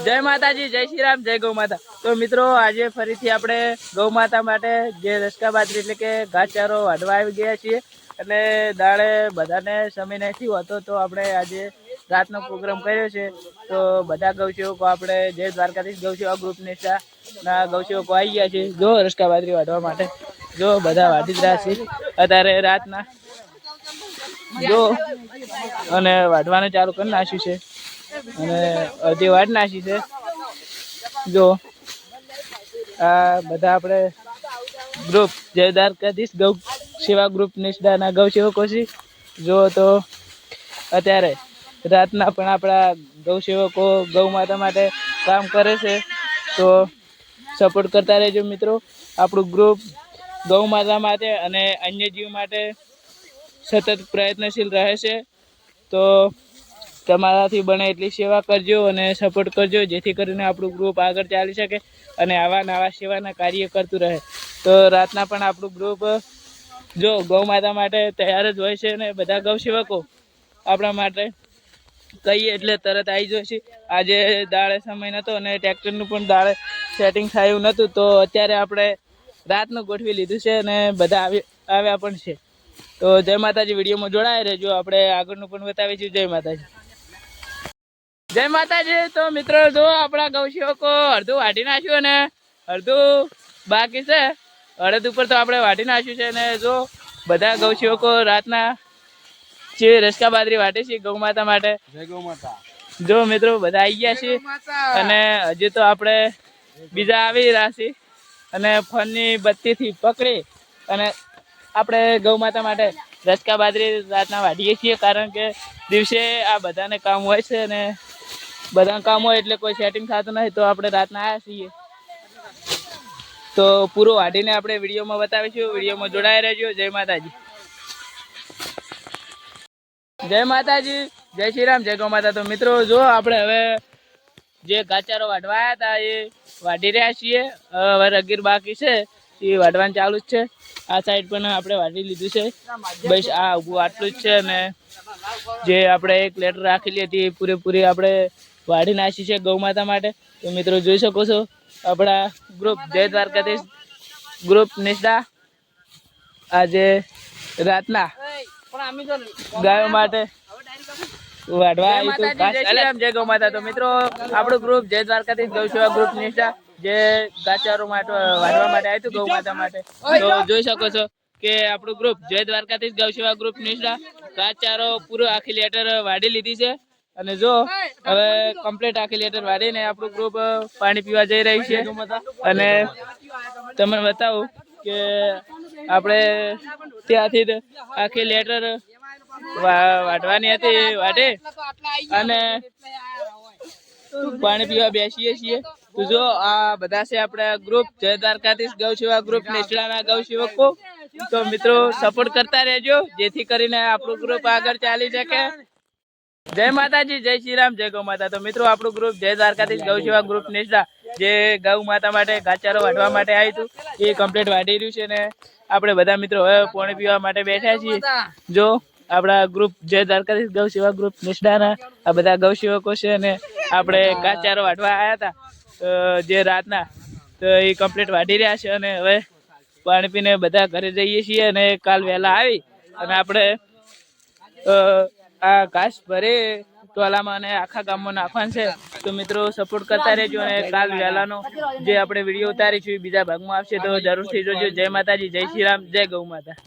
જય માતાજી, જય શ્રી રામ, જય ગૌ માતા। તો મિત્રો આજે ફરીથી આપણે ગૌ માતા માટે જે રસકા બાજરી એટલે કે ઘાસચારો વાઢવા આવી ગયા છીએ અને દાડે બધાને સમય નથી હોતો તો આપણે આજે રાતનો પ્રોગ્રામ કર્યો છે। તો બધા ગૌસેવકો આપણે જે દ્વારકાધીશ ગૌસેવા ગ્રુપ ના ગૌસેવકો આવી ગયા છે જો રસકા બાજરી વાઢવા માટે। જો બધા વાઢી જ રહ્યા છે અત્યારે રાતના જો અને વાઢવાનું ચાલુ કરી નાખ્યું છે અને અડધી વાટ નાખી છે। જો આ બધા આપણે ગ્રુપ જય દ્વારકાધીશ ગૌ સેવા ગ્રુપ નિષ્ઠાના ગૌસેવકો છે। જો તો અત્યારે રાતના પણ આપણા ગૌસેવકો ગૌ માતા માટે કામ કરે છે તો સપોર્ટ કરતા રહેજો મિત્રો। આપણું ગ્રુપ ગૌ માતા માટે અને અન્ય જીવ માટે સતત પ્રયત્નશીલ રહે છે તો તમારાથી બને એટલી સેવા કરજો અને સપોર્ટ કરજો જેથી કરીને આપણું ગ્રુપ આગળ ચાલી શકે અને આવા નવા સેવાના કાર્ય કરતું રહે। તો રાતના પણ આપણું ગ્રુપ જો ગૌ માતા માટે તૈયાર જ હોય છે અને બધા ગૌસેવકો આપણા માટે કહીએ એટલે તરત આવી જાય છે। આજે દાડે સમય નહોતો અને ટ્રેક્ટરનું પણ દાડે સેટિંગ થયું નહોતું તો અત્યારે આપણે રાતનું ગોઠવી લીધું છે અને બધા આવ્યા પણ છે। તો જય માતાજી, વિડીયોમાં જોડાયા રહેજો, આપણે આગળનું પણ બતાવીશું। જય માતાજી, જય માતાજી। તો મિત્રો જો આપણા ગૌસેવકો અડધું વાઢી નાખ્યું અને અડધું બાકી છે। અડધ ઉપર તો આપણે વાઢી નાખ્યું છે અને જો બધા ગૌસેવકો રાતના જે રસકા બાજરી વાઢે છે ગૌ માતા માટે। જય ગૌ માતા। જો મિત્રો બધા આવી ગયા છે અને હજી તો આપણે બીજા આવી રહ્યા છીએ અને ફોનની બત્તીથી પકડી અને આપણે ગૌ માતા માટે રસકા બાજરી રાતના વાઢીએ છીએ કારણ કે દિવસે આ બધાને કામ હોય છે અને બધાને કામ હોય એટલે કોઈ સેટિંગ થતું નથી તો આપણે રાતના આવ્યા છીએ। તો પૂરો વાઢીને આપણે વિડીયોમાં બતાવીશું, વિડીયોમાં જોડાયા રહેજો। જય માતાજી, જય માતાજી, જય શ્રી રામ, જય ગૌ માતા। તો મિત્રો જો આપણે હવે જે ઘાસચારો વાઢવા આવ્યા હતા એ વાઢી રહ્યા છીએ। હવે રગીર બાકી છે એ વાઢવાનું ચાલુ જ છે। આ સાઈડ પણ આપણે વાઢી લીધું છે, બસ આ ઊભું આટલું જ છે અને જે આપણે એક લેટર રાખેલી હતી પૂરેપૂરી આપણે વાઢી નાખી છે ગૌ માતા માટે। તો મિત્રો જોઈ શકો છો આપણા ગ્રુપ જય દ્વારકાધીશ ગ્રુપ નિષ્ઠા આજે રાતના ગાયો માટે વાઢવા આવ્યું। જય ગૌ માતા। તો મિત્રો આપણું ગ્રુપ જય દ્વારકાધીશ ગૌસેવા ગ્રુપ નિષ્ઠા જે ઘાસચારો માટે વાઢવા માટે આવ્યું હતું ગૌ માતા માટે। તો જોઈ શકો છો કે આપણું ગ્રુપ જય દ્વારકાધીશ ગૌસેવા ગ્રુપ નિષ્ઠા ઘાસચારો પૂરો આખી લેટર વાઢી લીધી છે અને જો હવે કમ્પ્લીટ આખી લેટર વાઢીને આપણું ગ્રુપ પાણી પીવા જઈ રહ્યું છે અને તમને બતાવું કે આપણે ત્યાંથી આખી લેટર વાઢવાની હતી વાઢી અને પાણી પીવા બેસીએ છીએ। તો જો આ બધા છે આપણા ગ્રુપ જય દ્વારકાધીશ ગૌસેવા ગ્રુપ નિષ્ઠાના ગૌસેવકો। તો મિત્રો સપોર્ટ કરતા રહેજો જેથી કરીને આપણું ગ્રુપ આગળ ચાલી શકે। જય માતાજી, જય શ્રી રામ, જય ગૌ માતા। તો મિત્રો આપણું ગ્રુપ જય દ્વારકાધીશ ગૌસેવા ગ્રુપ નિષ્ઠા જે ગૌ માતા માટે ઘાસચારો વાઢવા માટે આવ્યું હતું એ કમ્પ્લીટ વાઢી રહ્યું છે અને આપણે બધા મિત્રો હવે પાણી પીવા માટે બેઠા છીએ। જો આપણા ગ્રુપ જય દ્વારકાધીશ ગૌસેવા ગ્રુપ નિષ્ઠાના આ બધા ગૌસેવકો છે અને આપણે ઘાસચારો વાઢવા આવ્યા હતા જે રાતના તો એ કમ્પ્લીટ વાઢી રહ્યા છે અને હવે પાણી પીને બધા ઘરે જઈએ છીએ અને કાલ વહેલા આવી અને આપણે આ ઘાસ ભરે ટોલામાં અને આખા ગામમાં નાખવાનું છે। તો મિત્રો સપોર્ટ કરતા રહેજો અને કાલ વહેલાનો જે આપણે વિડીયો ઉતારીશું બીજા ભાગમાં આવશે તો જરૂરથી જોજો। જય માતાજી, જય શ્રી રામ, જય ગૌ માતા।